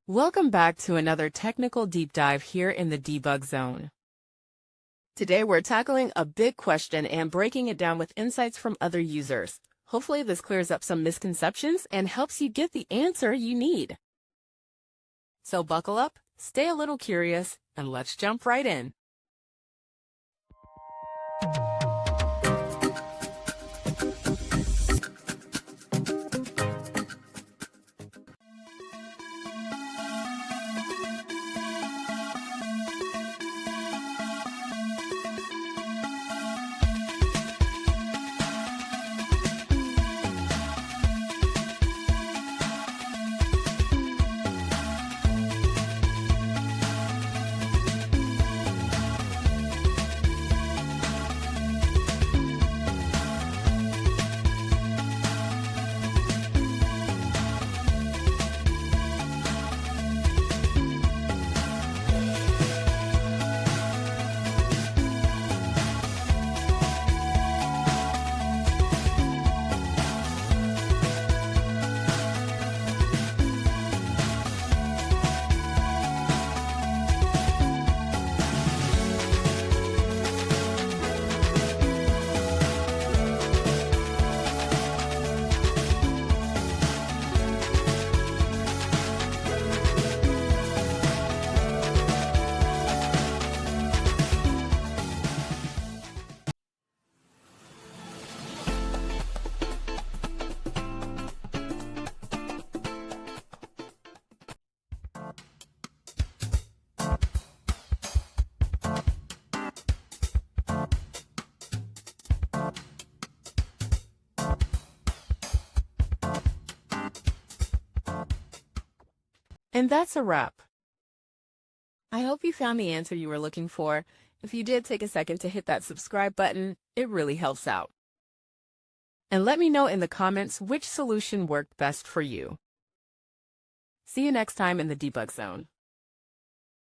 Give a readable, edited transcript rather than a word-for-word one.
Welcome back to another technical deep dive here in the debug zone. Today we're tackling a big question and breaking it down with insights from other users. Hopefully this clears up some misconceptions and helps you get the answer you need. So buckle up, stay a little curious, and let's jump right in. And that's a wrap. I hope you found the answer you were looking for. If you did, take a second to hit that subscribe button. It really helps out. And let me know in the comments which solution worked best for you. See you next time in the debug zone.